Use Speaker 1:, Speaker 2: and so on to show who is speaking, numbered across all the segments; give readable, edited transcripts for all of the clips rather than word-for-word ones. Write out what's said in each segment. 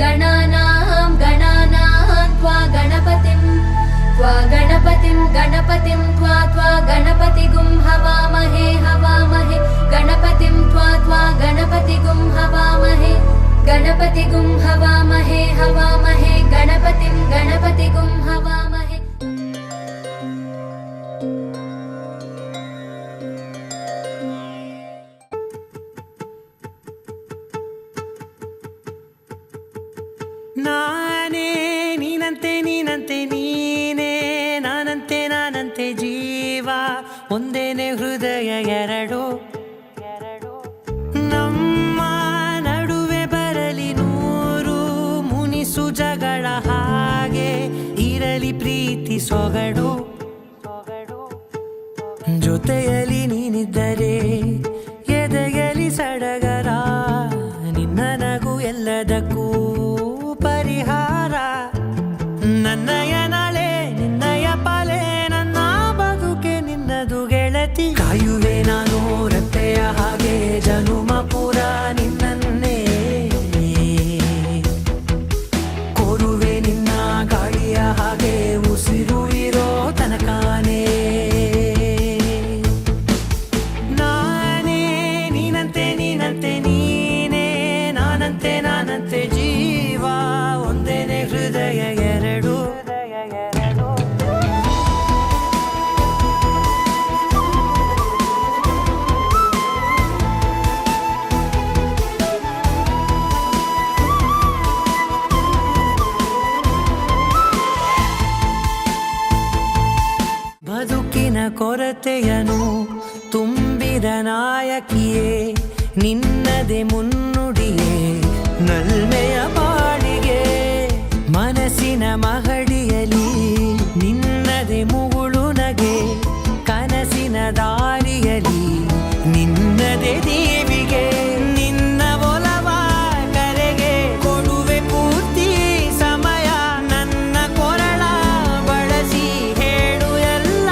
Speaker 1: गणानां त्वा गणपतिं त्वा गणपतिगुं हवामहे गणपतिं त्वा गणपतिगुं हवामहे गणपतिगुं हवामहे गणपतिगुं हवामहे।
Speaker 2: ನಾನೇ ನೀನಂತೆ ನೀನಂತೆ ನೀನೇ ನಾನಂತೆ ಜೀವ ಒಂದೇನೆ ಹೃದಯ ಎರಡು ನಮ್ಮ ನಡುವೆ ಬರಲಿ ನೂರು ಮುನಿಸು ಜಗಳ ಹಾಗೆ ಇರಲಿ ಪ್ರೀತಿ ಸೊಗಡು ಜೊತೆಯಲ್ಲಿ ನೀನಿದ್ದರೆ ಎದೆಯಲಿ ಸಡಗರ ನಿನ್ನ ನಗು ಎಲ್ಲದಕ್ಕೂ ಪರಿಹಾರ ನನ್ನಯ ನಾಳೆ ನಿನ್ನಯ ಪಾಲೆ ನನ್ನ ಬದುಕೆ ನಿನ್ನದು ಗೆಳತಿ ಕಾಯುವೆ ನಾನು ರತ್ತೆಯ ಹಾಗೆ ಜನುಮ ಪುರ ನಿನ್ನನ್ನೇ ಕೋರುವೆ ನಿನ್ನ ಗಾಳಿಯ ಹಾಗೆ ಉಸಿರು ಇರೋ ತನಕಾನೇ ನಾನೇ ನೀನಂತೆ ನೀನಂತೆ ನೀನೇ ನಾನಂತೆ ಜೀವ ಒಂದೇನೆ ಹೃದಯ ಎರಡು ಬದುಕಿನ ಕೊರತೆಯನು ತುಂಬಿದ ನಾಯಕಿಯೇ ನಿನ್ನದೆ ಮುನ್ನುಡಿಯೇ ನಲ್ಮೆಯ ಬಾಳಿಗೆ ಮನಸ್ಸಿನ ಮಹಡಿಯಲಿ ನಿನ್ನದೆ ಮುಗುಳು ನಗೆ ಕನಸಿನ ದಾರಿಯಲಿ ನಿನ್ನದೆ ದೇವಿಗೆ ನಿನ್ನ ಒಲವ ಕರೆಗೆ ಕೊಡುವೆ ಪೂರ್ತಿ ಸಮಯ ನನ್ನ ಕೊರಳ ಬಳಸಿ ಹೇಳು ಎಲ್ಲ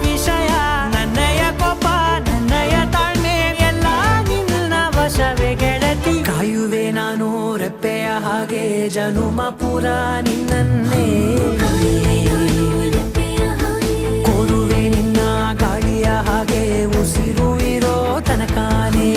Speaker 2: ವಿಷಯ ನನ್ನಯ ಕೋಪ ನನ್ನಯ ತಾಳ್ಮೆ ಎಲ್ಲ ನಿನ್ನ ವಶವೇ ಗೆಳತಿ ಕಾಯುವೆ ನಾನು ರೆಪ್ಪೆಯ ಹಾಗೆ ಜನುಮ ಪುರ ನಿನ್ನನ್ನೇ ಕೋರುವೆ ನಿನ್ನ ಗಾಳಿಯ ಹಾಗೆ ಉಸಿರು ಇರೋ ತನಕಾನೇ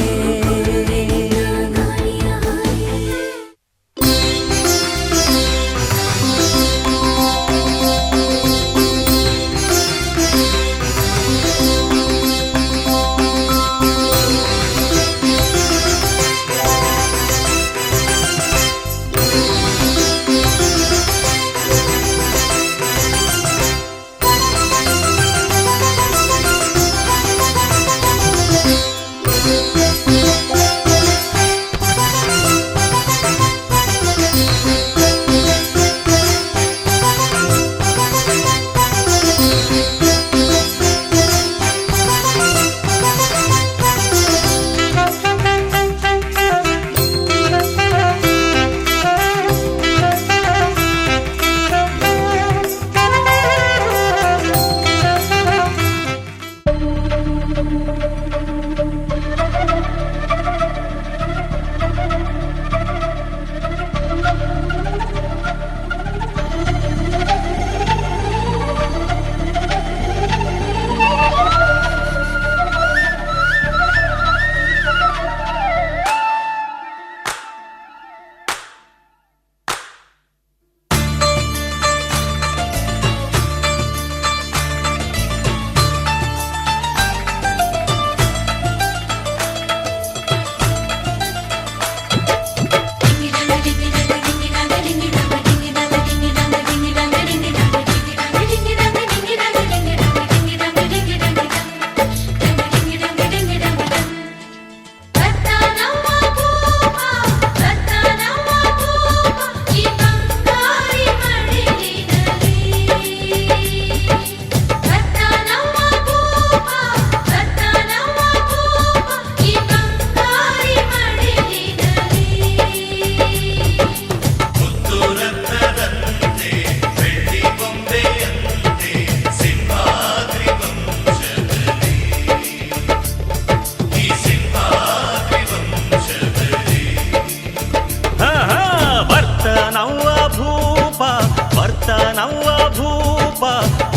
Speaker 3: ಬರ್ತಾನವ್ವ ಭೂಪ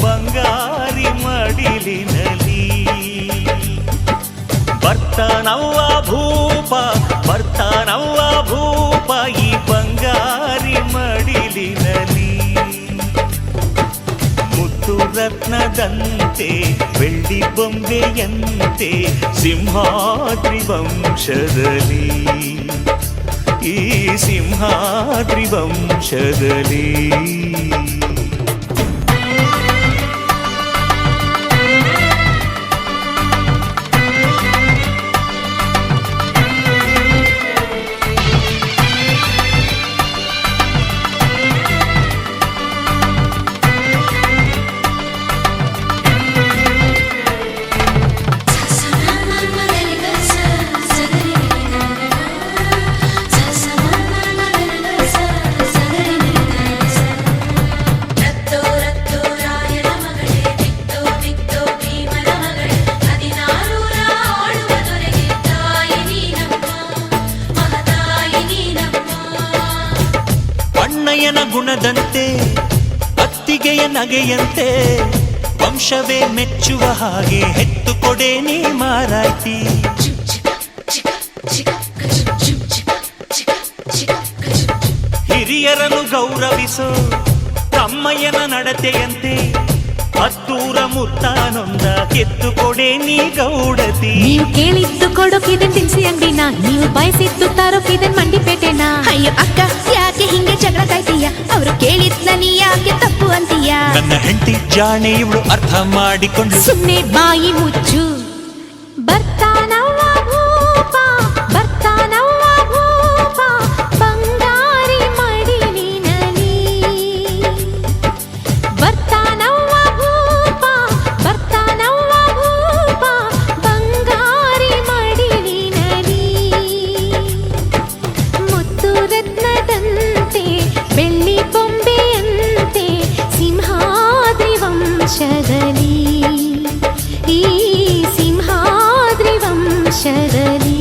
Speaker 3: ಬಂಗಾರಿ ಮಡಿಲಿನಲಿ ಬರ್ತಾನವ್ವ ಭೂಪ ಬರ್ತಾನವ್ವ ಭೂಪ ಈ ಬಂಗಾರಿ ಮಡಿಲಿನಲಿ ಮುತ್ತು ರತ್ನದಂತೆ ಬೆಳ್ಳಿ ಬೊಂಬೆಯಂತೆ ಸಿಂಹಾದ್ರಿ ವಂಶದಲ್ಲಿ ಈ ಸಿಂಹಾದ್ರಿ ವಂಶದಲ್ಲಿ ಅಣ್ಣಯ್ಯನ ಗುಣದಂತೆ ಅತ್ತಿಗೆಯ ನಗೆಯಂತೆ ವಂಶವೇ ಮೆಚ್ಚುವ ಹಾಗೆ ಹೆತ್ತು ಕೊಡೆ ನೀ ಮಾರಾಯ್ತಿ ಹಿರಿಯರನ್ನು ಗೌರವಿಸೋ ತಮ್ಮಯ್ಯನ ನಡತೆಯಂತೆ ಹತ್ತೂರ ಮುತ್ತಾನೊಂದ ಕೆತ್ತು ಕೊಡೆ ನೀ ಗೌಡತಿ
Speaker 4: ನೀವು ಕೇಳಿದ್ದು ಕೊಡೋಕಿದೆ ತಿನ್ಸಿ ಅಂಗಡಿನ ನೀವು ಬಯಸಿದ್ದು ತಾರೋಕಿದೆ ಮಂಡಿಪೇಟೆನ
Speaker 5: ಅಯ್ಯೋ ಅಕ್ಕ ಯಾಕೆ ಹಿಂಗೆ ಜಗಳ ಕಾಯ್ತೀಯ ಅವರು ಕೇಳಿದ್ನ ನೀ ಯಾಕೆ ತಪ್ಪು ಅಂತೀಯ
Speaker 3: ನನ್ನ ಹೆಂಡತಿ ಜಾಣೆ ಇವಳು ಅರ್ಥ ಮಾಡಿಕೊಂಡು
Speaker 4: ಸುಮ್ನೆ ಬಾಯಿ ಮುಚ್ಚು ಬರ್ತಾನವ್ವ ಭೂಪ ಬರ್ತಾನವ್ವ ಭೂಪ ಬಂಗಾರಿ ಮಡಿಲಿನಲಿ ಬರ್ತಾನವ್ವ ಭೂಪ ಬರ್ತಾನವ್ವ ಭೂಪ ಬಂಗಾರಿ ಮಡಿಲಿನಲಿ ಮುತ್ತು ರತ್ನದಂತೆ ಬೆಳ್ಳಿ ಬೊಂಬೆಯಂತೆ ಸಿಂಹಾದ್ರಿ ವಂಶದಲ್ಲಿ ಈ ಸಿಂಹಾದ್ರಿ ವಂಶದಲ್ಲಿ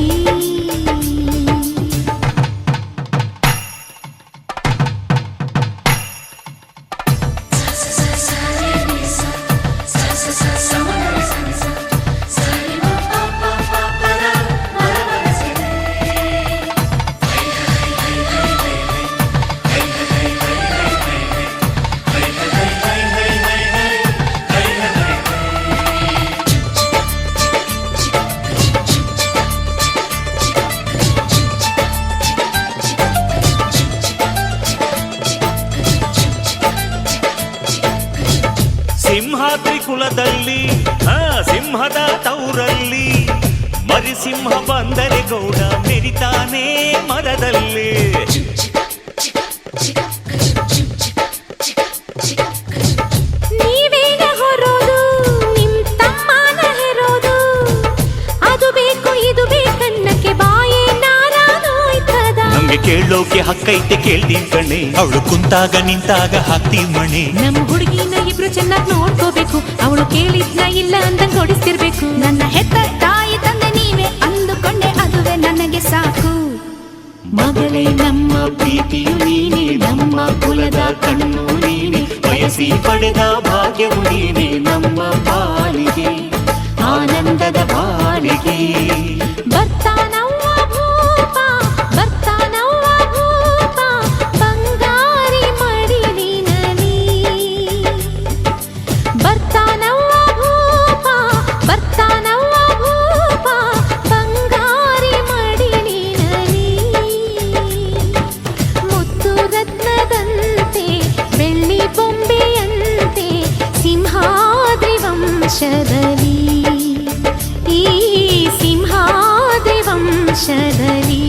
Speaker 3: ಸಿಂಹಾದ್ರಿ ಕುಲದಲ್ಲಿ ಸಿಂಹದ ತೌರಲ್ಲಿ ಮರಿಸಿಂಹ ಬಂದರೆ ಗೌಡ ಮೆರಿತಾನೆ ಮರದಲ್ಲಿ
Speaker 4: ನೀವೇನ ಹೊರೋದು ನಿಮ್ ತಮ್ಮನ ಹೆರೋದು ಅದು ಬೇಕು ಇದು ಬೇಕನ್ನಕ್ಕೆ ಬಾಯೇ ನಾರಾನೋಯ್ತದ
Speaker 3: ನಮ್ಗೆ ಕೇಳೋಕೆ ಹಕ್ಕೈತೆ ಕೇಳ್ತೀವಿ ಕಣೆ ಅವಳು ಕುಂತಾಗ ನಿಂತಾಗ ಹಾಕ್ತೀವಿ ಮಣೆ
Speaker 4: ನಮ್ಮ ಹುಡುಗಿನ ಇಬ್ರು ಚೆನ್ನಾಗಿ ನೋಡ್ಕೋಬೇಕು ಅವಳು ಕೇಳಿದ್ನ ಇಲ್ಲ ಅಂದಂಗ್ ಕೊಡಿಸ್ತಿರ್ಬೇಕು
Speaker 5: ನನ್ನ ಹೆತ್ತ ತಾಯಿ ತಂದೆ ನೀವೇ ಅಂದುಕೊಂಡೆ ಅದುವೇ ನನಗೆ ಸಾಕು
Speaker 3: ಮಗಳೇ ನಮ್ಮ ಪ್ರೀತಿಯು ನೀನೆ ನಮ್ಮ ಕುಲದ ಕಣ್ಣು ನೀನೆ ಬಯಸಿ ಪಡೆದ ಭಾಗ್ಯವು ನೀನೆ ನಮ್ಮ ಬಾಳಿಗೆ ಆನಂದದ ಬಾಳಿಗೆ
Speaker 4: ಬರ್ತಾನವ್ವ ಭೂಪ ಬರ್ತಾನವ್ವ ಭೂಪ ಬಂಗಾರಿ ಮಡಿಲಿನಲಿ ಬರ್ತಾನವ್ವ ಭೂಪ ಬರ್ತಾನವ್ವ ಭೂಪ ಬಂಗಾರಿ ಮಡಿಲಿನಲಿ ಮುತ್ತು ರತ್ನದಂತೆ ಬೆಳ್ಳಿ ಬೊಂಬೆಯಂತೆ ಸಿಂಹಾದ್ರಿ ವಂಶದಲ್ಲಿ ಈ ಸಿಂಹಾದ್ರಿ ವಂಶದಲ್ಲಿ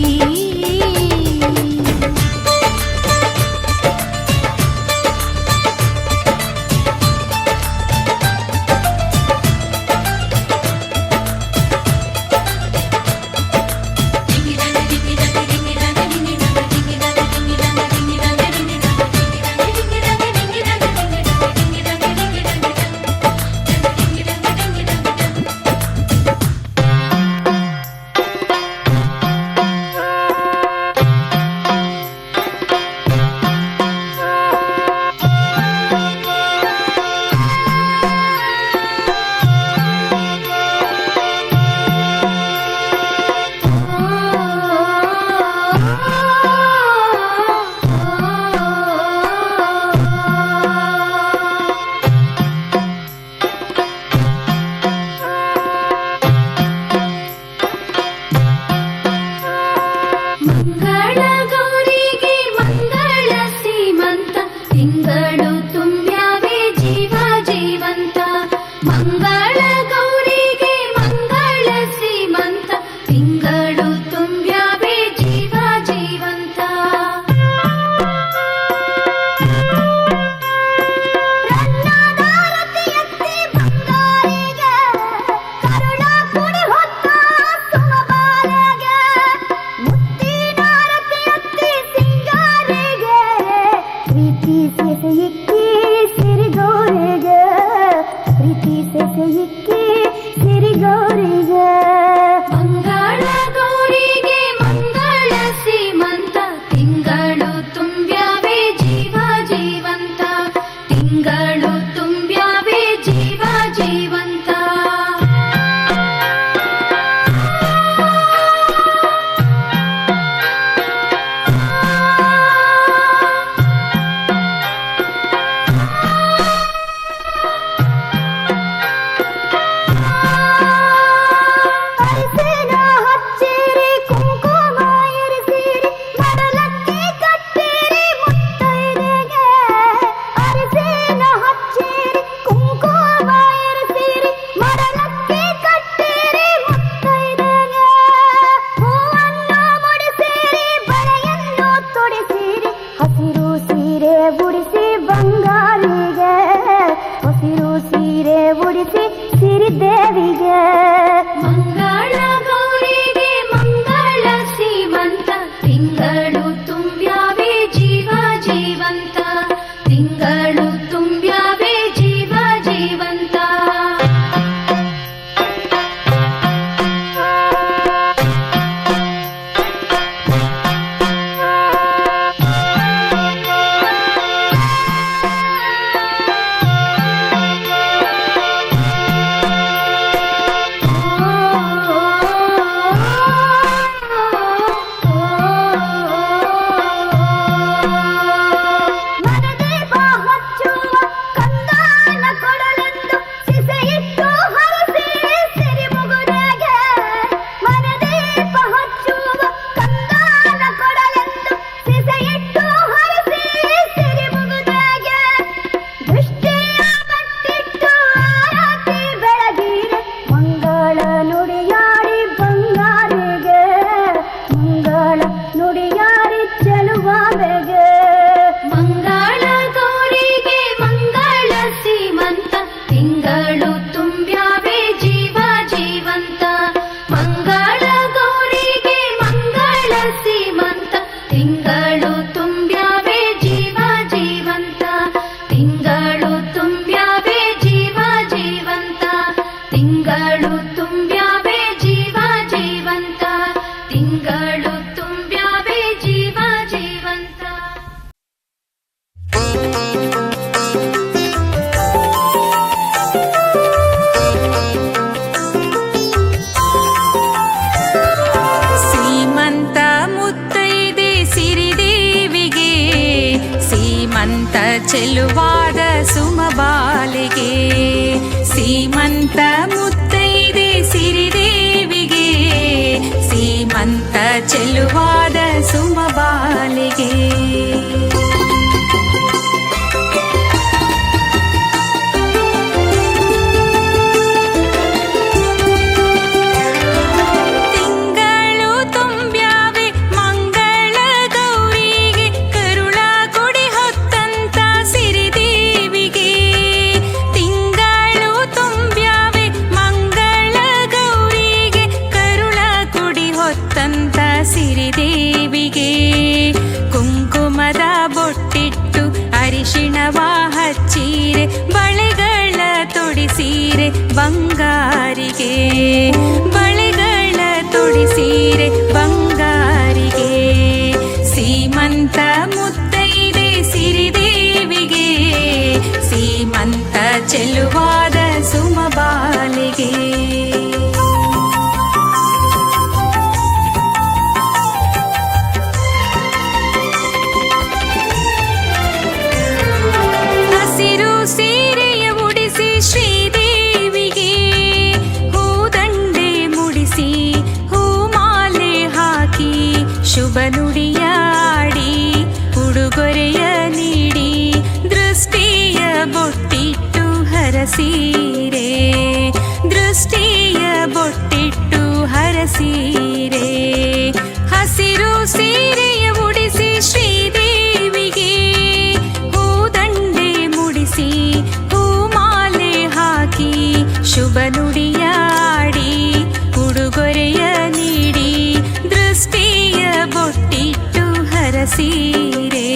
Speaker 1: ಇಕ್ಕಿ ಸಿರಿಗೌರಿಗೆ ಮಂಗಳ ಗೌರಿಗೆ ಮಂಗಳ ಸೀಮಂತ ತಿಂಗಳು ತುಂಬ್ಯಾವೆ ಜೀವ ಜೀವಂತ ತಿಂಗಳು ತುಂಬ್ಯಾವೆ ಜೀವ ಜೀವಂತ ಸಿರಿದೇವಿಗೆ ಮಂಗಳ ಗೌರಿಗೆ ಮಂಗಳ ಸೀಮಂತ ತಿಂಗಳು ತುಂಬ್ಯಾವೆ ಜೀವ ಜೀವಂತ ತಿಂಗಳು ತುಂಬ್ಯಾವೆ ಜೀವ ಜೀವಂತ ಮಂಗಳ ಗೌರಿಗೆ ಮಂಗಳ ಸೀಮಂತ ತಿಂಗಳು ತುಂಬ್ಯಾವೆ ಜೀವ ಜೀವಂತ ಮಂಗಳ ಗೌರಿಗೆ ಮಂಗಳ ಸೀಮಂತ ತಿಂಗಳು ತುಂಬ್ಯಾವೆ ಜೀವ ಜೀವಂತ ತಿಂಗಳು ತುಂಬ್ಯಾವೆ ಜೀವ ಜೀವಂತ ತಿಂಗಳು ತುಂಬ್ಯಾವೆ ಜೀವ ಜೀವಂತ ತಿಂಗಳು ತುಂಬ್ಯಾವೆ ಜೀವ ಜೀವಂತ
Speaker 4: ಸೀಮಂತ ಮುತ್ತೈದೆ ಸಿರಿದೇವಿಗೆ ಸೀಮಂತ ಚೆಲುವಾದ ಸುಮಬಾಲಿಗೆ ಸೀಮಂತ ಮುತ್ತೈದೆ ಸಿರಿದೇವಿಗೆ ಸೀಮಂತ ಚೆಲುವಾದ ಸುಮಬಾಲಿಗೆ ಸಿರಿದೇವಿಗೆ ಕುಂಕುಮದ ಬೊಟ್ಟಿಟ್ಟು ಅರಿಶಿಣವ ಹಚ್ಚೀರೆ ಬಳೆಗಳ ತೊಡಿಸೀರೆ ಬಂಗಾರಿಗೆ ಬಳೆಗಳ ತೊಡಿಸೀರೆ ಬಂಗಾರಿಗೆ ಸೀಮಂತ ಮುತ್ತೈದೆ ಸಿರಿದೇವಿಗೆ ಸೀಮಂತ ಚೆಲುವಾದ ಸುಮಬಾಲಿಗೆ ಸೀರೆಯ ಉಡಿಸಿ ಶ್ರೀದೇವಿಗೆ ಹೂದಂಡೆ ಮುಡಿಸಿ ಹೂಮಾಲೆ ಹಾಕಿ ಶುಭ ನುಡಿಯಾಡಿ ಉಡುಗೊರೆಯ ನೀಡಿ ದೃಷ್ಟಿಯ ಬೊಟ್ಟಿಟ್ಟು ಹರಸೀರೆ ದೃಷ್ಟಿಯ ಬೊಟ್ಟಿಟ್ಟು ಹರಸೀರೆ ಹಸಿರು ಸೀರೆಯ ಉಡಿಸಿ ಶ್ರೀದೇವಿಗೆ ಹೂಮಾಲೆ ಹಾಕಿ ಶುಭ ನುಡಿಯಾಡಿ ಉಡುಗೊರೆಯ ನೀಡಿ ದೃಷ್ಟಿಯ ಬೊಟ್ಟಿಟ್ಟು ಹರಸೀರೆ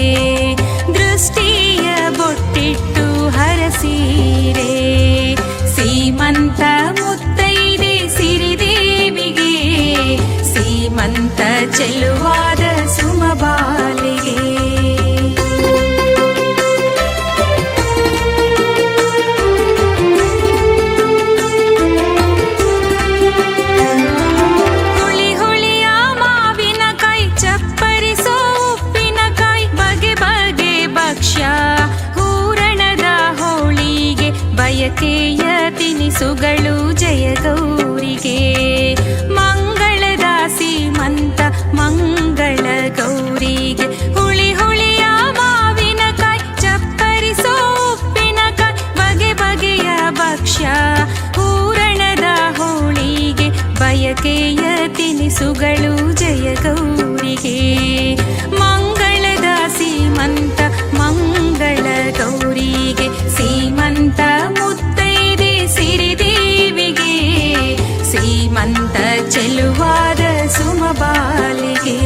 Speaker 4: ದೃಷ್ಟಿಯ ಬೊಟ್ಟಿಟ್ಟು ಹರಸೀರೆ ಸೀಮಂತ
Speaker 6: ಚೆಲುವಾದ ಸುಮಬಾಲಿಗೆ. ಹುಳಿ ಹುಳಿಯ ಮಾವಿನಕಾಯಿ ಚಪ್ಪರಿಸೋ ಉಪ್ಪಿನಕಾಯಿ ಬಗೆ ಬಗೆ ಭಕ್ಷ್ಯ ಹೂರಣದ ಹೋಳಿಗೆ ಬಯಕೆಯ ತಿನಿಸುಗಳು ಜಯ ಗೌರಿಗೆ. ಮಂಗಳದ ಸೀಮಂತ ಮಂಗಳ ಗೌರಿಗೆ. ಹುಳಿ ಹುಳಿಯ ಮಾವಿನಕಾಯಿ ಚಪ್ಪರಿಸೋ ಉಪ್ಪಿನಕಾಯಿ ಬಗೆ ಬಗೆಯ ಭಕ್ಷ್ಯ ಹೂರಣದ ಹೋಳಿಗೆ ಬಯಕೆಯ ತಿನಿಸುಗಳು ಜಯ ಗೌರಿಗೆ. ಮಂಗಳದ ಸೀಮಂತ ಮಂಗಳ ಗೌರಿಗೆ. ಸೀಮಂತ ಮುತ್ತೈದೆ ಸಿರಿದೇವಿಗೆ. ಸೀಮಂತ ಚೆಲುವಾದ ಸುಮಬಾಲಿಗೆ.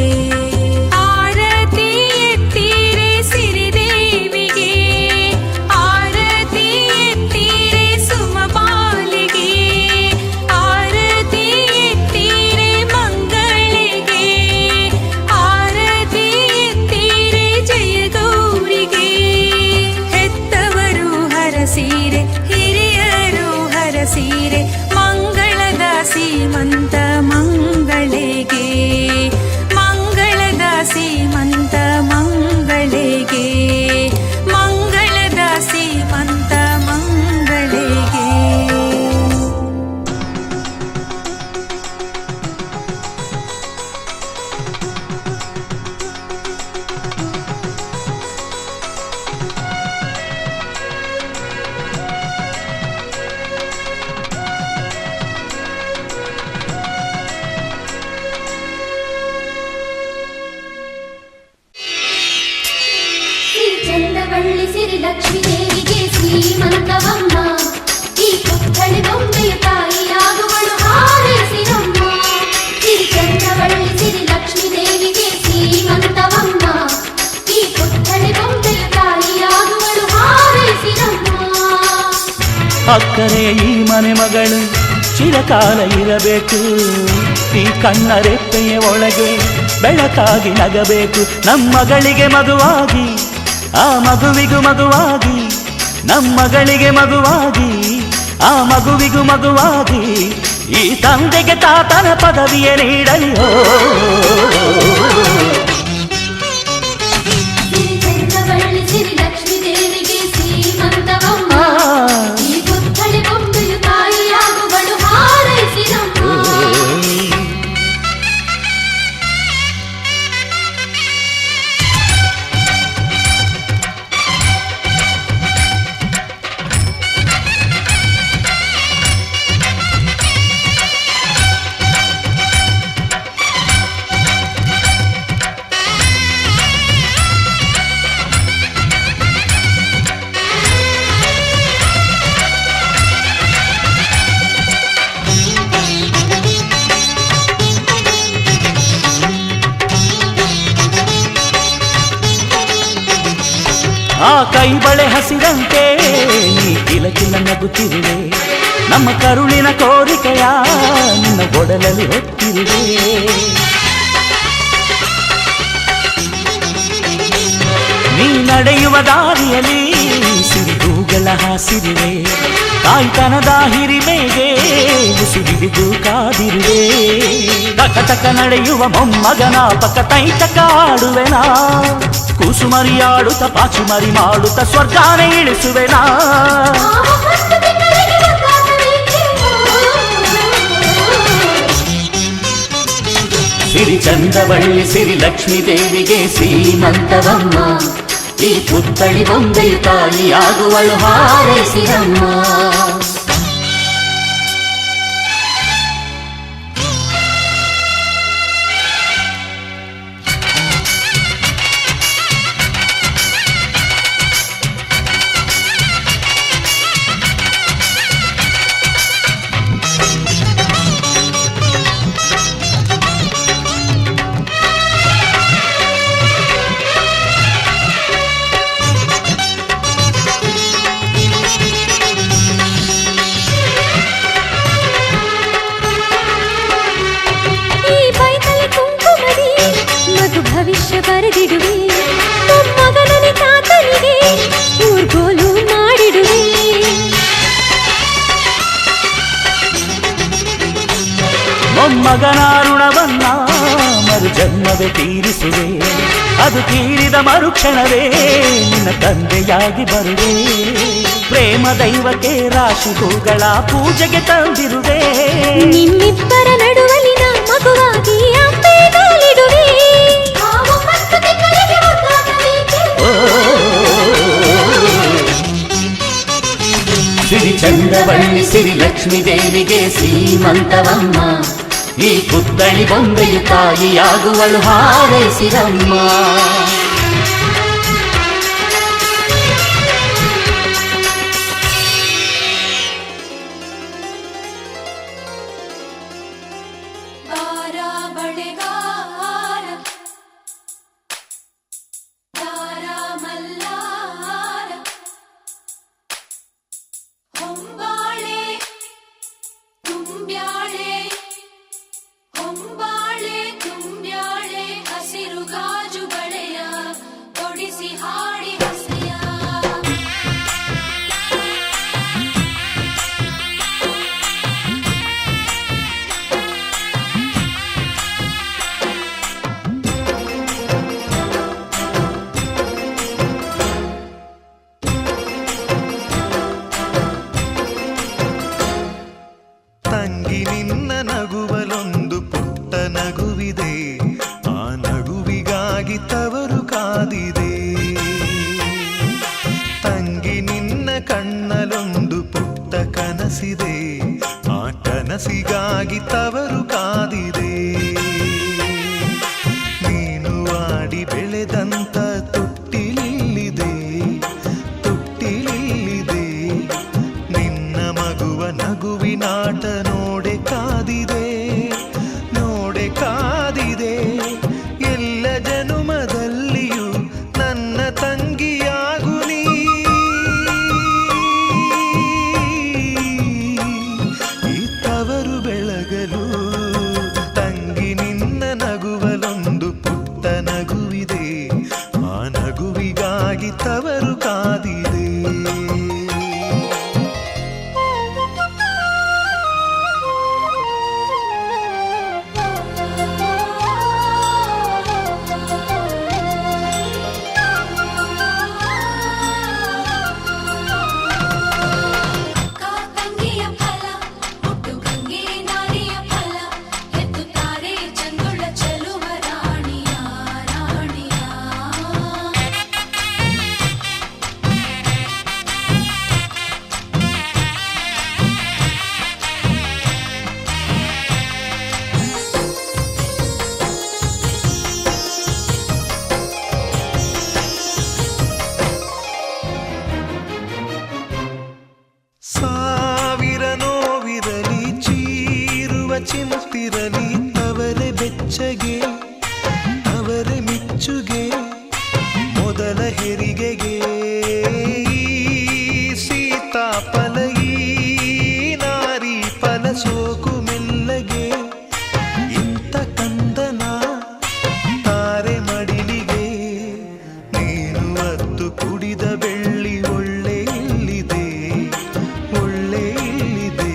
Speaker 6: ಆರತಿ ಎತ್ತೀರೆ ಸಿರಿದೇವಿಗೆ. ಆರತಿ ಎತ್ತೀರೆ ಸುಮಬಾಲಿಗೆ. ಆರತಿ ಎತ್ತೀರೆ ಮಂಗಳಿಗೆ. ಆರತಿ ಎತ್ತೀರೆ ಜಯ ಗೌರಿಗೆ. ಹೆತ್ತವರು ಹರಸೀರೆ ಹಿರಿಯರು ಹರಸೀರೆ ಮಂಗಳದ ಸೀಮಂತ ಮಂಗಳಿಗೆ. ಮಂಗಳದ ಸೀಮಂತ ಮಂಗಳಿಗೆ. ಮಂಗಳದ ಸೀಮಂತ ಮಂಗಳಿಗೆ.
Speaker 1: ಶ್ರೀ ಚಂದವಳ್ಳಿ ಸಿರಿ ಲಕ್ಷ್ಮೀ ದೇವಿಗೆ ಶ್ರೀಮಂತವಮ್ಮ. ಈ ಪುತ್ಥಳಿ ಬೊಂಬೆಯ ತಾಯಿಯಾಗುವಳು ಹಾರೈಸಿರಮ್ಮ. ಶ್ರೀ ಚಂದವಳ್ಳಿ ಸಿರಿ ಲಕ್ಷ್ಮೀ ದೇವಿಗೆ ಶ್ರೀಮಂತವಮ್ಮ. ಈ ಪುತ್ಥಳಿ ಬೊಂಬೆಯ ತಾಯಿಯಾಗುವಳು ಹಾರೈಸಿರಮ್ಮ.
Speaker 3: ಅಕ್ಕರೆ ಈ ಮನೆ ಮಗಳು ಚಿರಕಾಲ ಇರಬೇಕು. ಈ ಕಣ್ಣ ರೆಪ್ಪೆಯ ಒಳಗೆ ಬೆಳಕಾಗಿ ನಗಬೇಕು. ನಮ್ಮಗಳಿಗೆ ಮದುವಾಗಿ ಆ ಮಗುವಿಗೂ ಮದುವಾಗಿ. ನಮ್ಮಗಳಿಗೆ ಮದುವಾಗಿ ಆ ಮಗುವಿಗೂ ಮದುವಾಗಿ. ಈ ತಂದೆಗೆ ತಾತನ ಪದವಿಯ ನೀಡಲಿ.
Speaker 1: ಶ್ರೀ ಚಂದವಳ್ಳಿ ಸಿರಿ ಲಕ್ಷ್ಮೀ ದೇವಿಗೆ ಶ್ರೀಮಂತವಮ್ಮ. ಈ ಪುತ್ಥಳಿ ಬೊಂಬೆಯ ತಾಯಿಯಾಗುವಳು ಹಾರೈಸಿರಮ್ಮ.
Speaker 3: ಆ ಕೈ ಬಳೆ ಹಸಿರಂತೆ ನೀ ಕಿಲ ಕಿಲ ನಗುತ್ತಿರುವೆ. ನಮ್ಮ ಕರುಳಿನ ಕೋರಿಕೆಯ ನಿನ್ನ ಒಡಲಲ್ಲಿ ಹೊತ್ತಿರುವೆ. ನೀ ನಡೆಯುವ ದಾರಿಯಲ್ಲಿ ಸಿರಿಗೂಗಳ ಹಾಸಿರುವೆ. ತಾಯ್ತನದ ಹಿರಿಮೆಗೆ ಉಸಿರಿದು ಕಾದಿರುವೆ. ತಕ ತಕ ನಡೆಯುವ ಮೊಮ್ಮಗನ ಪಕ್ಕ ತೈತಕ ಆಡುವೆನಾ. ಕೂಸುಮರಿಯಾಡುತ್ತ ಪಾಚುಮರಿ ಮಾಡುತ್ತ ಸ್ವರ್ಗಾನೆ ಇಳಿಸುವೆನಾ. ಸಿರಿ ಚಂದವಳ್ಳಿ ಸಿರಿ ಲಕ್ಷ್ಮೀ ದೇವಿಗೆ ಶ್ರೀಮಂತವಮ್ಮ. ಈ ಪುತ್ಥಳಿ ಬೊಂಬೆಯು ತಾಯಿಯಾಗುವಳು ಹಾರೈಸಿರಮ್ಮ. ಮಗನ ಋಣವನ್ನ ಮರು ಜನ್ಮವೇ ತೀರಿಸುವೆ, ಅದು ತೀರಿದ ಮರುಕ್ಷಣವೇ ನಿನ್ನ ತಂದೆಯಾಗಿ ಬರುವೆ. ಪ್ರೇಮ ದೈವಕ್ಕೆ ರಾಶಿ ಹೂಗಳ ಪೂಜೆಗೆ ತಂದಿರುವೆ.
Speaker 5: ನಿಮ್ಮಿಬ್ಬರ ನಡುವಲಿನ ಮಗುವಾಗಿ ಅಂಬೆ ಕಾಲಿಡುವೆ.
Speaker 1: ನಾವು 10 ತಿಂಗಳಿಗೆ ಮುದ್ದಾಗಬೇಕೆ.
Speaker 3: ಸಿರಿ ಚಂದ್ರವಳ್ಳಿ ಸಿರಿ ಲಕ್ಷ್ಮೀ ದೇವಿಗೆ ಸೀಮಂತವಮ್ಮ, ಈ ಪುತ್ಥಳಿ ಬೊಂಬೆಯು ತಾಯಿಯಾಗುವಳು ಹಾರೈಸಿರಮ್ಮ.
Speaker 1: ಬಾರ ಬಳೆಗಾರ ದಾರ ಮಲ್ಲಾರ ಹೊಂಬಾಳೆ ತುಂಬ್ಯಾಳೆ ಹೊಂಬಾಳೆ ತುಂಬ್ಯಾಳೆ ಹಸಿರು ಗಾಜು ಬಳೆಯ ತೊಡಿಸಿ ಹಾಡಿ ಹಸಿಯ.
Speaker 7: ತಂಗಿ ನಿನ್ನ ನಗುವಲೊಂದು ಪುಟ್ಟ ನಗುವಿದೆ, ಆ ನಗುವಿಗಾಗಿ ತವರು ಕಾದಿದೆ. ತಂಗಿ ನಿನ್ನ ಕಣ್ಣಲೊಂದು ಪುಟ್ಟ ಕನಸಿದೆ, ಆ ಕನಸಿಗಾಗಿ ತವರು ಕಾದಿದೆ. ನೀನು ಆಡಿ ಬೆಳೆದಂತ ತೊಟ್ಟಿಲಿಲ್ಲಿದೆ, ತೊಟ್ಟಿಲಿಲ್ಲಿದೆ. ನಿನ್ನ ಮಗುವ ನಗುವಿನಾಟ ನೋಡೆ ಕಾದಿದೆ, ನೋಡೆ ಕಾದಿದೆ. ಎಲ್ಲ ಜನುಮದಲ್ಲಿಯೂ ನನ್ನ ತಂಗಿಯಾಗು ನೀ. ಈ ತವರು ಬೆಳಗಲು ತಂಗಿ ನಿನ್ನ ನಗುವಲೊಂದು ಪುಟ್ಟ ನಗುವಿದೆ, ಆ ನಗುವಿಗಾಗಿ ತವರು ಕಾದಿದೆ.
Speaker 1: ತಂಗಿಯ ಫಲ ಹುಟ್ಟು ಗಂಗೆ ನಾರಿಯ ಫಲ ಎತ್ತುತ್ತಾರೆ ಚಂದುಳ ಚೆಲುವ ರಾಣಿಯ ರಾಣಿಯ.
Speaker 7: ಸಾವಿರ ನೋವಿರಲಿ ಚೀರುವ ಚಿಂತಿರಲಿ ಅವರೇ ಬೆಚ್ಚಗೆ ಅವರೇ ಮಿಚ್ಚುಗೆ. ಮೊದಲ ಹೆರಿಗೆಗೆ ಈ ಸೀತಾಫಲ ಈ ನಾರಿ ಫಲ ಸೋಕು ಮೆಲ್ಲಗೆ. ಇಂಥ ಕಂದನ ತಾರೆ ಮಡಿಲಿಗೆ ನೀನು ಅತ್ತು ಕುಡಿದ ಬೆಳ್ಳಿ ಒಳ್ಳೆ ಇಲ್ಲಿದೆ, ಒಳ್ಳೆ ಇಲ್ಲಿದೆ.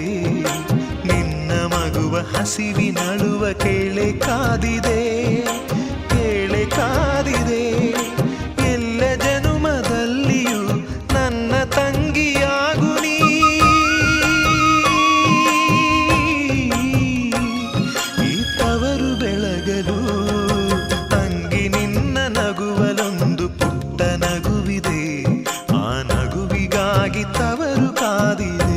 Speaker 7: ನಿನ್ನ ಮಗುವ ಹಸಿವಿನಳುವ ಕೇಳೆ ಕಾದಿದೆ, ಕೇಳೆ ಕಾದಿದೆ. ಎಲ್ಲ ಜನುಮದಲ್ಲಿಯೂ ನನ್ನ ತಂಗಿಯಾಗು ನೀ. ಈ ತವರು ಬೆಳಗಲು ತಂಗಿ ನಿನ್ನ ನಗುವಲೊಂದು ಪುಟ್ಟ ನಗುವಿದೆ, ಆ ನಗುವಿಗಾಗಿ ತವರು ಕಾದಿದೆ.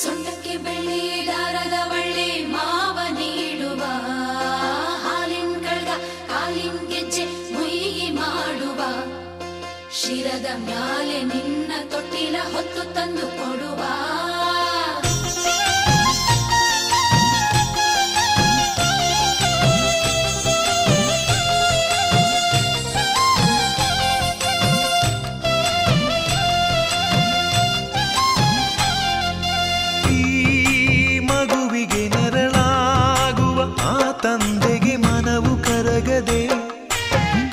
Speaker 1: ಸೊಂಟಕ್ಕೆ ಬೆಳ್ಳಿ ದಾರದ ಬಳ್ಳಿ ಮಾವ ನೀಡುವ ಹಾಲಿನ ಕಳ್ಗ ಕಾಲಿನ ಗೆಜ್ಜೆ ಮುಯಿಗಿ ಮಾಡುವ. ಶಿರದ ಮ್ಯಾಲೆ ನಿನ್ನ ತೊಟ್ಟಿಲ ಹೊತ್ತು ತಂದು ಕೊಡುವ.
Speaker 7: ಈ ಮಗುವಿಗೆ ನೆರಳಾಗುವ ಆ ತಂದೆಗೆ ಮನವು ಕರಗದೆ,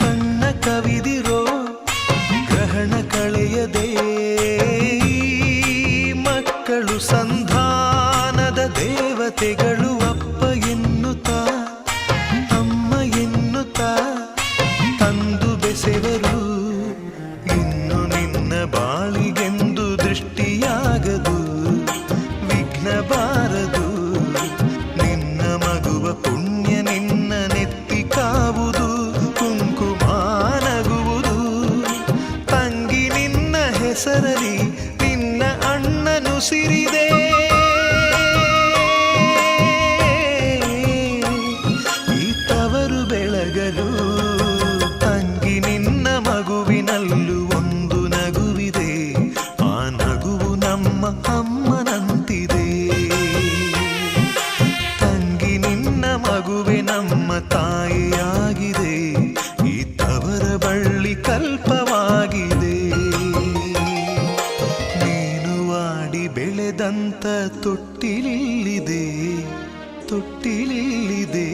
Speaker 7: ಕಣ್ಣ ಕವಿದಿರೋ ಗ್ರಹಣ ಕಳೆಯದೆ. ಬೆಸೆವರು ಇನ್ನು ನಿನ್ನ ಬಾಳಿಗೆಂದು ದೃಷ್ಟಿಯಾಗದು ವಿಘ್ನ ಬಾರದು ನಿನ್ನ ಮಗುವ ಪುಣ್ಯ ನಿನ್ನ ನೆತ್ತಿ ಕಾವುದು ಕುಂಕುಮ ನಗುವುದು ತಂಗಿ ನಿನ್ನ ಹೆಸರಲಿ ನಿನ್ನ ಅಣ್ಣನು ಸಿರಿದೆ ಈ ತವರು ಬೆಳಗಲು ತಂಗಿ ನಿನ್ನ ಮಗುವಿನಲ್ಲೂ ಒಂದು ನಗುವಿದೆ ಆ ನಗುವು ನಮ್ಮ ಅಮ್ಮನಂತಿದೆ ತಂಗಿ ನಿನ್ನ ಮಗುವೆ ನಮ್ಮ ತಾಯಿಯಾಗಿದೆ ಈ ತವರ ಬಳ್ಳಿ ಕಲ್ಪವಾಗಿದೆ ನೀನು ಆಡಿ ಬೆಳೆದಂತ ತೊಟ್ಟಿಲಿಲ್ಲಿದೆ ತೊಟ್ಟಿಲಿಲ್ಲಿದೆ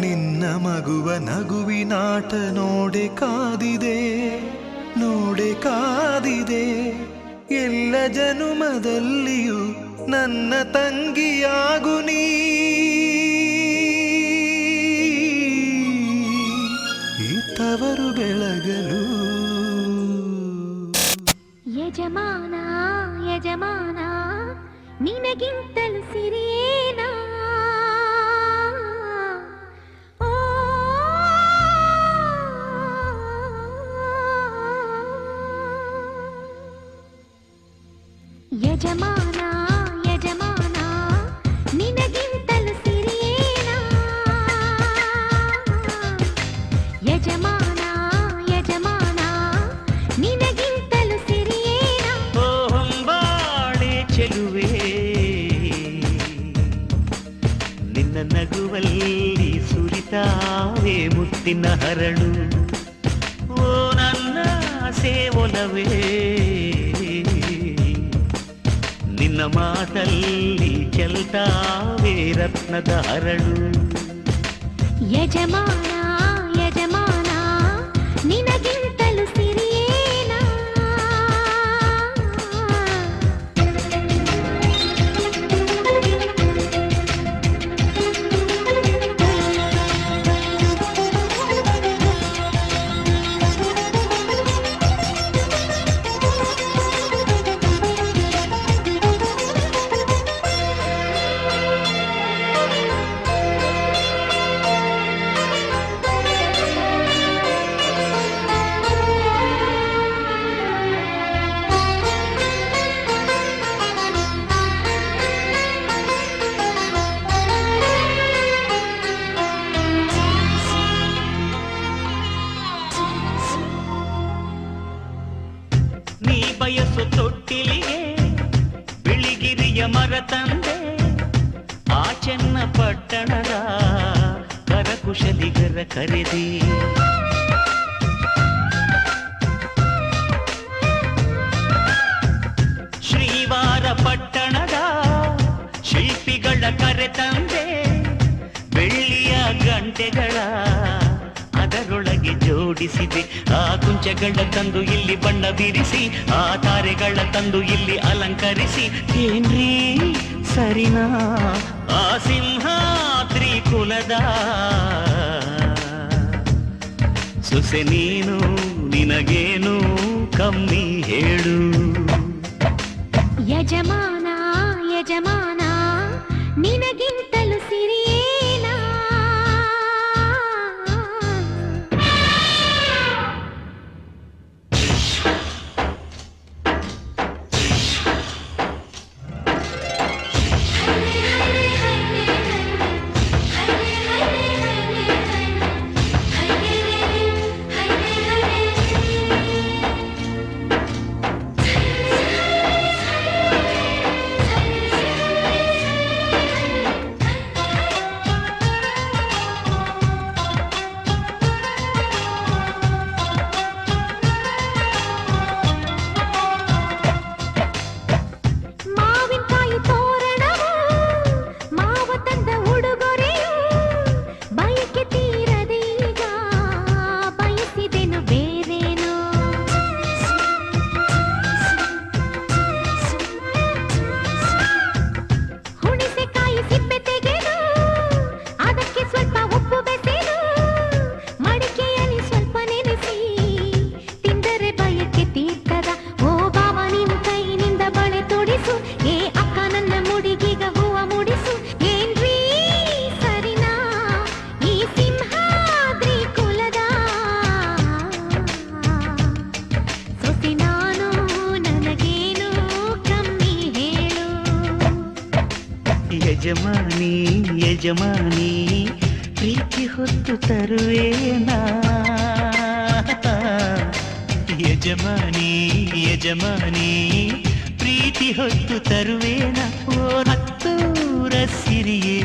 Speaker 7: ನಿನ್ನ ಮಗುವ ನಗುವಿನಾಟ ನೋಡೆ ಕಾದಿದೆ ನೋಡೆ ಕಾದಿದೆ ಎಲ್ಲ ಜನುಮದಲ್ಲಿಯೂ ನನ್ನ ತಂಗಿಯಾಗು ನೀ ಈ ತವರು ಬೆಳಗಲು
Speaker 5: ಯಜಮಾನ ಯಜಮಾನ ನಿನಗಿಂತಲೂ ಸಿರಿಯೇನಾ ಓ ಯಜಮಾನ ಯಜಮಾನ ನಿನಗಿಂತಲೂ ಸಿರಿಯೇನಾ ಯಜಮಾನ ಯಜಮಾನ ನಿನಗಿಂತಲೂ ಸಿರಿಯೇನಾ
Speaker 3: ಓ ಹೊಂಬಾಳೆ ಚೆಲುವೆ ನಿನ್ನ ನಗುವಲ್ಲಿ ಸುರಿತಾವೆ ಮುತ್ತಿನ ಹರಳು ಓ ನನ್ನ ಸೇವೊಲವೇ ನಿನ್ನ ಮಾತಲ್ಲಿ ಚೆಲ್ತಾವೆ ರತ್ನದ ಹರಳು
Speaker 5: ಯಜಮಾನ ಯಜಮಾನ ನಿನಗಿಂತಲೂ ಸಿರಿಯೇನಾ
Speaker 3: ನೀ ಬಯಸು ತೊಟ್ಟಿಲಿಗೆ ಬಿಳಿಗಿರಿಯ ಮರ ತಂದೆ ಆ ಚೆನ್ನ ಪಟ್ಟಣದ ಕರಕುಶಲಿಗರ ಕರೆದಿ ಶ್ರೀವಾರ ಪಟ್ಟಣದ ಶಿಲ್ಪಿಗಳ ಕರೆ ತಂದೆ ಬೆಳ್ಳಿಯ ಗಂಟೆಗಳ ಅದರೊಳಗೆ ಜೋಡಿಸಿದೆ ಆ ಕುಂಚಗಳ ತಂದು ಇಲ್ಲಿ ಬಣ್ಣ ಬಿರಿಸಿ ಆ ತಾರೆಗಳ ತಂದು ಇಲ್ಲಿ ಅಲಂಕರಿಸಿ ಏನ್ರೀ ಸರಿನಾ ಆ ಸಿಂಹಾದ್ರಿ ಕುಲದ ಸೊಸೆ ನೀನು ನಿನಗೇನು ಕಮ್ಮಿ ಹೇಳು
Speaker 5: ಯಜಮಾನ ಯಜಮಾನ ನಿನಗಿಂತಲೂ ಸಿರಿಯೇನಾ
Speaker 3: ಯಜಮಾನಿ ಯಜಮಾನಿ ಪ್ರೀತಿ ಹೊತ್ತು ತರುವೇನಾ ಯಜಮಾನಿ ಯಜಮಾನಿ ಪ್ರೀತಿ ಹೊತ್ತು ತರುವೇನ ಓ ಹತ್ತೂರ ಸಿರಿಯೇ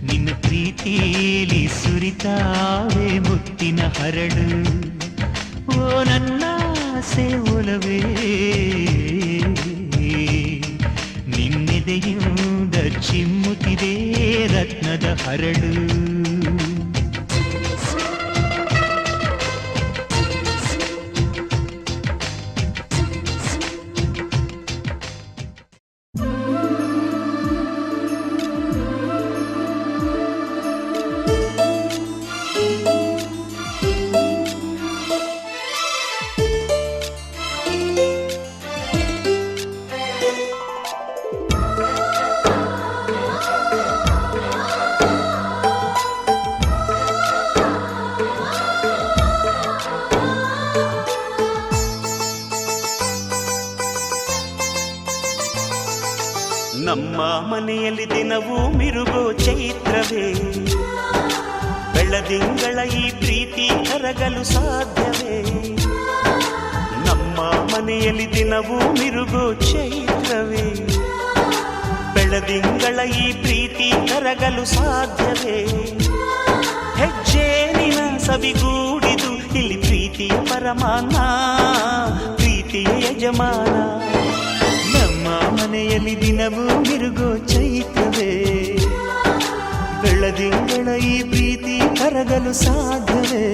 Speaker 3: ನಿನ್ನ ಪ್ರೀತಿಲಿ ಸುರಿತಾವೆ ಮುತ್ತಿನ ಹರಳು ಓ ನನ್ನ ಸೇವಲವೇ ನಿನ್ನೆದೆಯಿಂದ ಚಿಮ್ಮುತ್ತಿದೆ ರತ್ನದ ಹರಳು ನಮ್ಮ ಮನೆಯಲ್ಲಿ ದಿನವೂ ಮಿರುಗೋ ಚೈತ್ರವೇ ಬೆಳದಿಂಗಳ ಈ ಪ್ರೀತಿ ಕರಗಲು ಸಾಧ್ಯವೇ ನಮ್ಮ ಮನೆಯಲ್ಲಿ ದಿನವೂ ಮಿರುಗೋ ಚೈತ್ರವೇ ಬೆಳದಿಂಗಳ ಈ ಪ್ರೀತಿ ಕರಗಲು ಸಾಧ್ಯವೇ ಹೆಜ್ಜೇನಿನ ಸವಿಗೂಡಿದು ಇಲ್ಲಿ ಪ್ರೀತಿಯ ಪರಮಾನ ಪ್ರೀತಿಯ ಯಜಮಾನ ನಮ್ಮ ಮನೆಯಲ್ಲಿ ದಿನವೂ ಮಿರುಗೋ ಚೈತ್ರವೇ ಬೆಳದಿಂಗಳ ಈ ಪ್ರೀತಿ ಕರಗಲು ಸಾಧ್ಯವೇ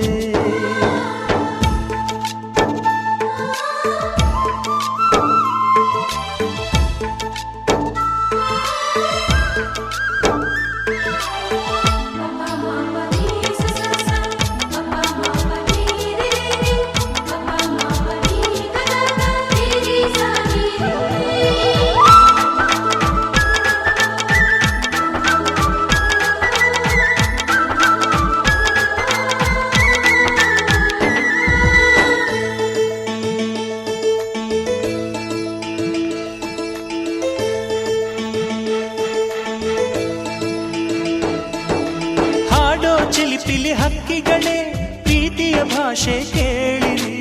Speaker 3: ಚಿಲಿಪಿಲಿ ಹಕ್ಕಿಗಳೇ ಪ್ರೀತಿಯ ಭಾಷೆ ಕೇಳಿರಿ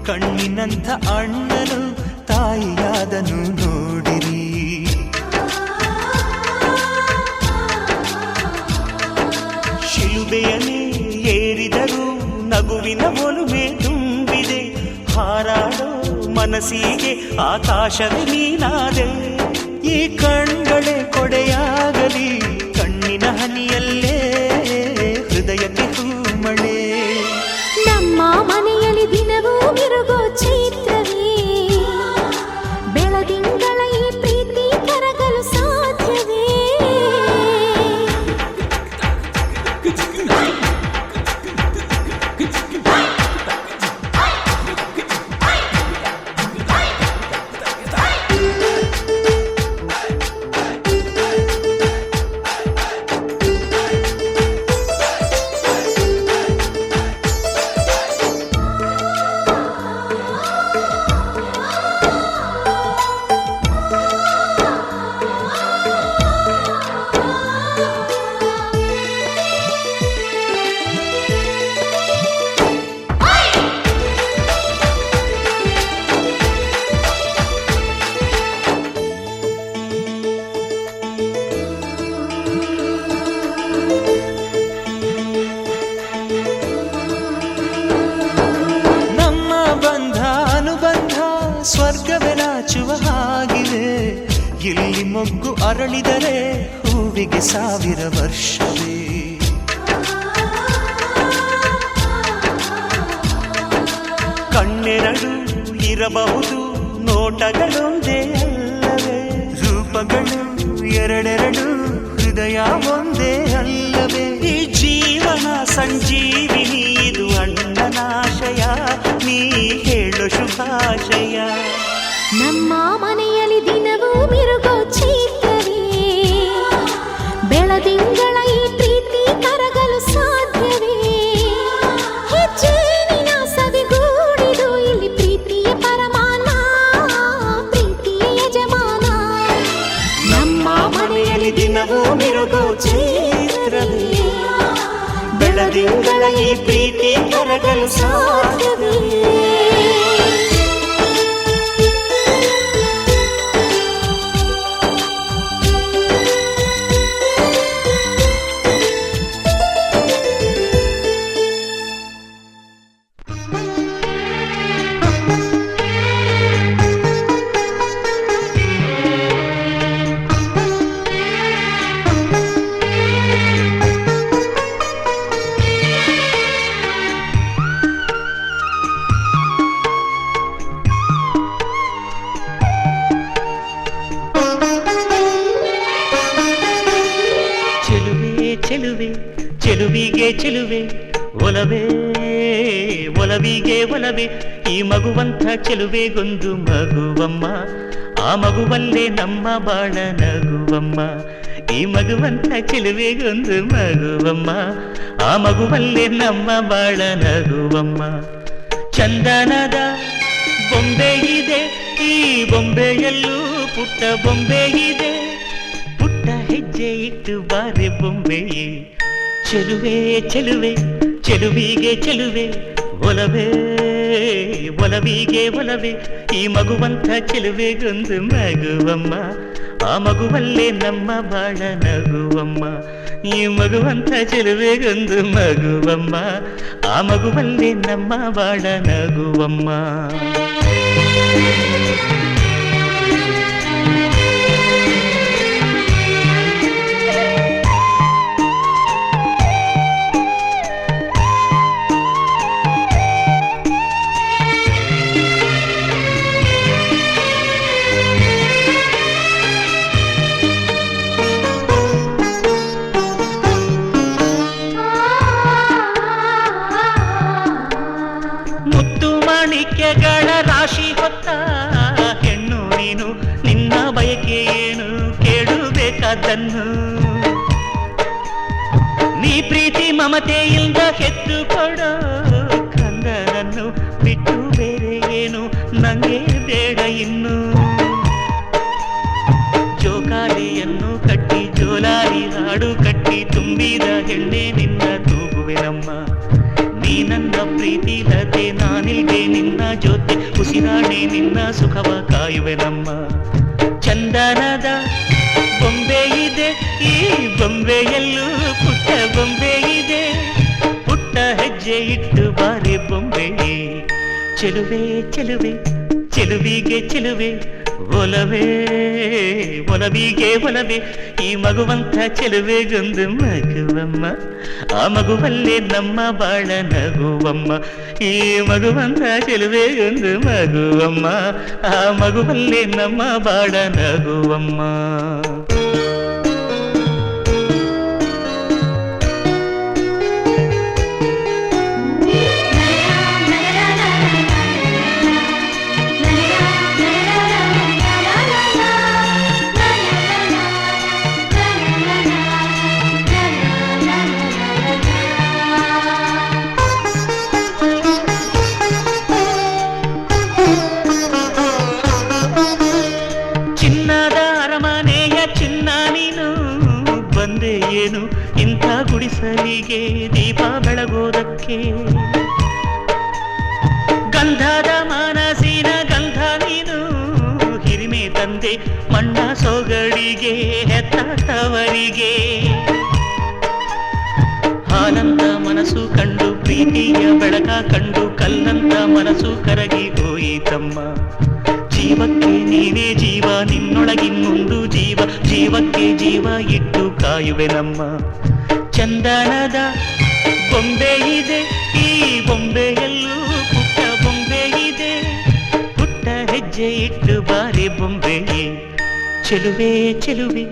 Speaker 3: ಕಣ್ಣಿನಂಥ ಅಣ್ಣನು ತಾಯಿಯಾದನು ನೋಡಿರಿ ಶಿಲುಬೆಯನೇ ಏರಿದರೂ ನಗುವಿನ ಒಲುಮೆ ತುಂಬಿದೆ ಹಾರಾಡೋ ಮನಸ್ಸಿಗೆ ಆಕಾಶವೇ ನೀನಾದೆ ಈ ಕಣ್ಗಳೇ ಕೊಡೆಯಾಗಲಿ ಕಣ್ಣಿನ ಹನಿಯಲ್ಲೇ ಹೃದಯಕ್ಕೆ ಹೂಮಳೆ
Speaker 5: ನಮ್ಮ ಮನೆಯಲ್ಲಿ ದಿನವೂ ಮಿರುಗೋ ಚೈತ್ರವೇ ಬೆಳದಿಂಗಳ ಈ ಪ್ರೀತಿ ಕರಗಲು ಸಾಧ್ಯವೇ ಸ್ವರ್ಗವೇ ನಾಚುವ ಹಾಗಿವೆ ಇಲ್ಲಿ ಮೊಗ್ಗು ಅರಳಿದರೆ ಹೂವಿಗೆ 1000 ವರ್ಷವೇ ಕಣ್ಣೆರಡು ಇರಬಹುದು ನೋಟಗಳೊಂದೇ ಅಲ್ಲವೇ ರೂಪಗಳು ಎರಡೆರಡು ಹೃದಯ ಒಂದೇ ಅಲ್ಲವೇ ಈ ಜೀವನ ಸಂಜೀವಿನಿ ಇದು ಅಣ್ಣನಾಶಯ ನೀ ಹೇಳು ಶುಭಾಶಯ ನಮ್ಮ ಮನೆಯಲ್ಲಿ ದಿನವೂ ಮಿರುಗೋ ಚೈತ್ರವೇ ಬೆಳದಿಂಗಳ ಈ ಪ್ರೀತಿ ಕರಗಲು ಸಾಧ್ಯವೇ ಹೆಜ್ಜೇನಿನ ಸವಿಗೂಡಿದು ಇಲ್ಲಿ ಪ್ರೀತಿಯ ಪರಮಾನ ಪ್ರೀತಿಯ ಯಜಮಾನ
Speaker 3: ತಿಂಗಳ ಈ ಪ್ರೀತಿ ಕರಗಲು ಸಾಧ್ಯವೇ?
Speaker 8: ಚೆಲುವಿಗೆ ಚೆಲುವೆ ಒಲವೇ ಒಲವಿಗೆ ಒಲವೇ ಈ ಮಗುವಂಥ ಚೆಲುವೆಗೊಂದು ಮಗುವಮ್ಮ ಆ ಮಗುವಲ್ಲೇ ನಮ್ಮ ಬಾಳ ನಗುವಮ್ಮ ಈ ಮಗುವಂಥ ಚೆಲುವೆಗೊಂದು ಮಗುವಮ್ಮ ಆ ಮಗುವಲ್ಲೇ ನಮ್ಮ ಬಾಳ ನಗುವಮ್ಮ ಚಂದನದ ಬೊಂಬೆ ಇದೆ ಈ ಬೊಂಬೆಯಲ್ಲೂ ಪುಟ್ಟ ಬೊಂಬೆ ಇದೆ ಪುಟ್ಟ ಹೆಜ್ಜೆ ಇಟ್ಟು ಬಾರೆ ಬೊಂಬೆಯೇ ಚೆಲುವೆ ಚೆಲುವೆ ಚೆಲುವಿಗೆ ಚೆಲುವೆ ಒಲವೇ ಒಲವಿಗೆ ಒಲವೇ ಈ ಮಗುವಂಥ ಚೆಲುವೆಗೊಂದು ಮಗುವಮ್ಮ ಆ ಮಗುವಲ್ಲೇ ನಮ್ಮ ಬಾಳ ನಗುವಮ್ಮ ಈ ಮಗುವಂಥ ಚೆಲುವೆಗೊಂದು ಮಗುವಮ್ಮ ಆ ಮಗುವಲ್ಲೇ ನಮ್ಮ ಬಾಳ ನಗುವಮ್ಮ ಮಾಣಿಕ್ಯಗಳ ರಾಶಿ ಹೊತ್ತ ಹೆಣ್ಣು ನೀನು ನಿನ್ನ ಬಯಕೆ ಏನು ಕೇಳಬೇಕಾದನ್ನು ನೀ ಪ್ರೀತಿ ಮಮತೆಯಿಂದ ಹೆತ್ತು ಕೊಡೋ ಕಂದನನ್ನು ಬಿಟ್ಟು ಬೇರೆ ಏನು ನಂಗೆ ಬೇಡ ಇನ್ನು ಜೋಕಾಲಿಯನ್ನು ಕಟ್ಟಿ ಜೋಲಾರಿ ಹಾಡು ಕಟ್ಟಿ ತುಂಬಿದ ಹೆಣ್ಣೆ ನಿನ್ನ ತೂಗುವೆನಮ್ಮ ನೀ ನನ್ನ ಪ್ರೀತಿ ಲತೆ ನಾನಿಲ್ದೆ ನಿನ್ನ ಜೊತೆ ಉಸಿರಾಣೆ ನಿನ್ನ ಸುಖವ ಕಾಯುವೆನಮ್ಮ ಚಂದನದ ಬೊಂಬೆ ಇದೆ ಈ ಬೊಂಬೆಯಲ್ಲೂ ಪುಟ್ಟ ಬೊಂಬೆ ಇದೆ ಪುಟ್ಟ ಹೆಜ್ಜೆ ಇಟ್ಟು ಬಾರೆ ಬೊಂಬೆಯೇ ಚೆಲುವೆ ಚೆಲುವೆ ಚೆಲುವಿಗೆ ಚೆಲುವೆ ಒಲವೇ ಒಲವಿಗೆ ಒಲವೇ ಈ ಮಗುವಂಥ ಚೆಲುವೆಗೊಂದು ಮಗುವಮ್ಮ ಆ ಮಗುವಲ್ಲೇ ನಮ್ಮ ಬಾಳ ನಗುವಮ್ಮ ಈ ಮಗುವಂಥ ಚೆಲುವೆಗೊಂದು ಮಗುವಮ್ಮ ಆ ಮಗುವಲ್ಲೇ ನಮ್ಮ ಬಾಳ ನಗುವಮ್ಮ ಏನು ಇಂಥ ಗುಡಿಸಲಿಗೆ ದೀಪ ಬೆಳಗೋದಕ್ಕೆ ಗಂಧದ ಮನಸ್ಸಿನ ಗಂಧ ನೀನು ಹಿರಿಮೆ ತಂದೆ ಮಣ್ಣ ಸೊಗಡಿಗೆ ಹೆತ್ತವರಿಗೆ ಹಾಲಂತ ಮನಸ್ಸು ಕಂಡು ಪ್ರೀತಿಯ ಬೆಳಕ ಕಂಡು ಕಲ್ಲಂತ ಮನಸ್ಸು ಕರಗಿ ಹೋಯಿತಮ್ಮ ಜೀವಕ್ಕೆ ನೀನೇ ಜೀವ ನಿನ್ನೊಳಗಿನ್ನೊಂದು ಜೀವ ಜೀವಕ್ಕೆ ಜೀವ ಇಟ್ಟು ಕಾಯುವೆನಮ್ಮ ಚಂದನದ ಬೊಂಬೆ ಇದೆ ಈ ಬೊಂಬೆಯಲ್ಲೂ ಪುಟ್ಟ ಬೊಂಬೆ ಇದೆ ಪುಟ್ಟ ಹೆಜ್ಜೆ ಇಟ್ಟು ಬಾರಿ ಬೊಂಬೆಯೇ ಚೆಲುವೆ ಚೆಲುವೆ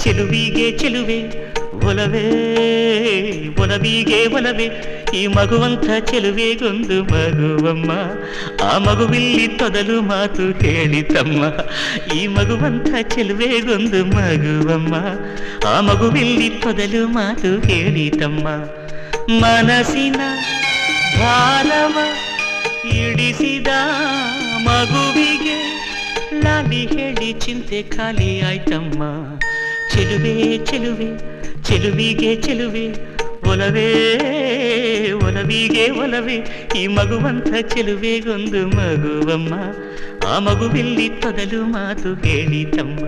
Speaker 8: ಚೆಲುವಿಗೆ ಚೆಲುವೆ ಒಲವೇ ಒಲವಿಗೆ ಒಲವೇ ಈ ಮಗುವಂಥ ಚೆಲುವೆಗೊಂದು ಮಗುವಮ್ಮ ಆ ಮಗುವಿಲ್ಲಿ ತೊದಲು ಮಾತು ಹೇಳಿತಮ್ಮ ಈ ಮಗುವಂಥ ಚೆಲುವೆಗೊಂದು ಮಗುವಮ್ಮ ಆ ಮಗುವಿಲ್ಲಿ ತೊದಲು ಮಾತು ಹೇಳಿತಮ್ಮ ಮನಸ್ಸಿನ ಭಾರವ ಇಡಿಸಿದ ಮಗುವಿಗೆ ಲಾಲಿ ಹೇಳಿ ಚಿಂತೆ ಖಾಲಿ ಆಯ್ತಮ್ಮ ಚೆಲುವೆ ಚೆಲುವೆ ಚೆಲುವಿಗೆ ಚೆಲುವೆ ಒಲವೇ ಸವಿಗೆ ಒಲವೇ ಈ ಮಗುವಂಥ ಚೆಲುವೆಗೊಂದು ಮಗುವಮ್ಮ. ಆ ಮಗುವಿಲ್ಲಿ ತೊದಲು ಮಾತು ಹೇಳಿತಮ್ಮ.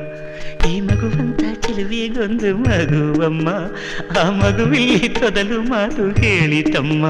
Speaker 8: ಈ ಮಗುವಂಥ ಚೆಲುವೆಗೊಂದು ಮಗುವಮ್ಮ. ಆ ಮಗುವಿಲ್ಲಿ ತೊದಲು ಮಾತು ಹೇಳಿತಮ್ಮ.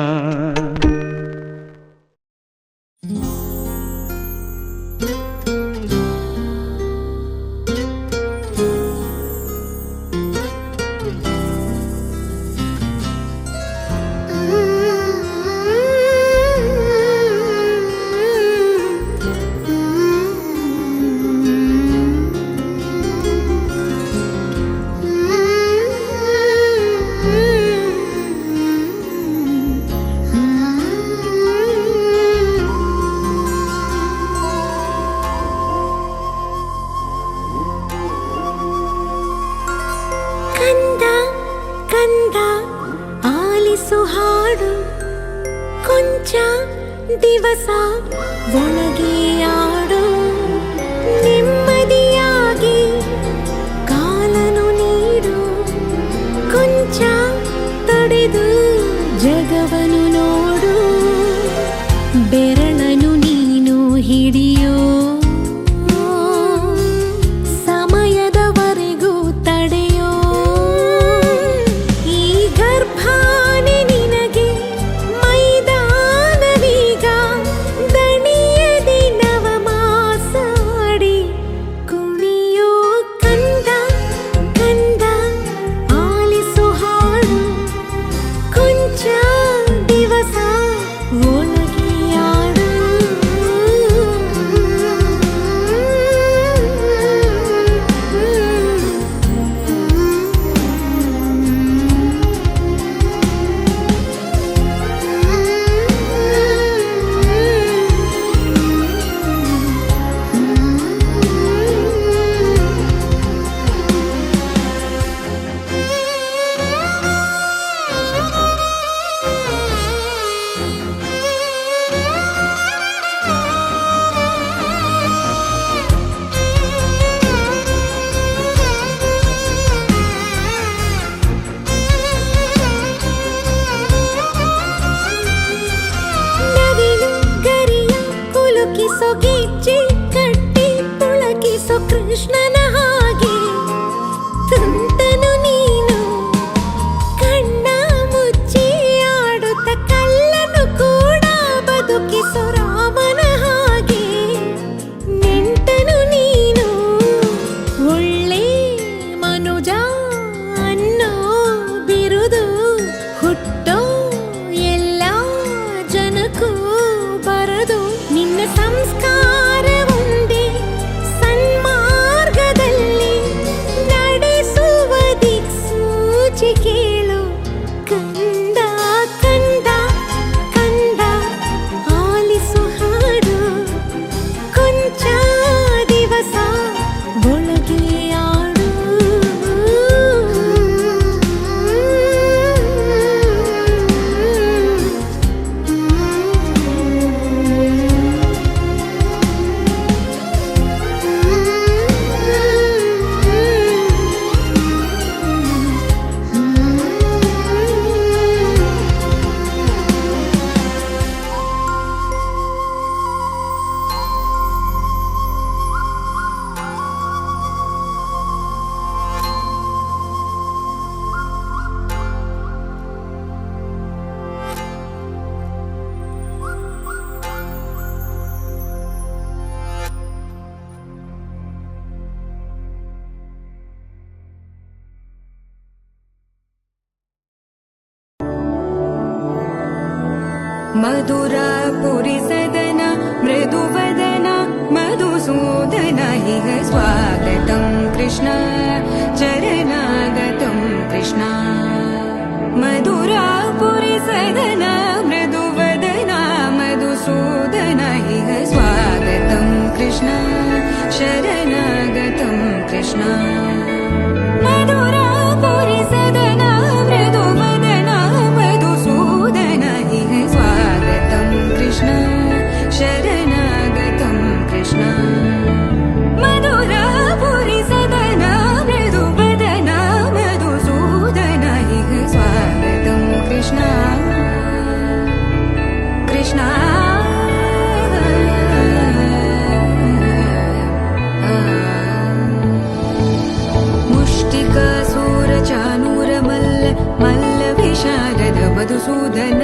Speaker 5: ದಿವಸ ಒಳಗೆ ಆಡು ನೆಮ್ಮದಿಯಾಗಿ ಕಾಲನು ನೀಡು ಕೊಂಚ ತಡೆದು ಜಗವನು ನೋಡು ಬೆರಳನು ನೀನು ಹಿಡಿಯೋ ಸಮಯದವರೆಗೂ ತಡೆಯೋ ಈ ಗರ್ಭಾನೆ ನಿನಗೆ ಮೈದಾನವೀಗ ದಣಿಯದೆ ನವಮಾಸಾಡಿ ಕುಣಿಯೋ ಕಂದ ಕಂದ ಆಲಿಸು ಹಾಡು ಕೊಂಚ ದಿವಸ ಒಳಗೆ ಆಡು ನವಿಲು ಗರಿಯ ಕುಲುಕಿಸೋ ಗೆಜ್ಜೆ ಕಟ್ಟಿ ತುಳಕಿಸೋ ಕೃಷ್ಣನ ಹಾಗೆ ತುಂಟನು ನೀನು ಕಣ್ಣ ಮುಚ್ಚಿ ಆಡುತ್ತ ಕಲ್ಲನು ಕೂಡ ಬದುಕಿಸೋ ರಾಮನ ಹಾಗೆ ನೆಂಟನು ನೀನು ಒಳ್ಳೆ ಮನುಜ ಅನ್ನೋ ಬಿರುದು ಹುಟ್ಟೋ ಎಲ್ಲ ಜನಕ್ಕೂ ಬರದು ನಿನ್ನ ಸಂಸ್ಕಾರ ಒಂದೇ ಸನ್ಮಾರ್ಗದಲ್ಲಿ ನಡೆಸುವ ದಿಕ್ಸೂಚಿ ಕೇಳು ಕಂದ ಕಂದ ಕಂದ ಆಲಿಸು ಹಾಡು ಕೊಂಚ ದಿವಸ ಒಳಗೆ ಆಡು
Speaker 6: मधुरापुरी सदन मृदुवदन मधुसूदन इह स्वागतं कृष्ण चरणागतं कृष्ण मधुरापुरी सदन मृदुवदन मधुसूदन इह स्वागतं कृष्ण शरणागतं कृष्ण मधुरापुरी सदन मृदुवदन मधुसूदन इह स्वागतं कृष्ण शरणागतं कृष्ण मधुरापुरी सदन मृदुवदन ಮಧುಸೂದನ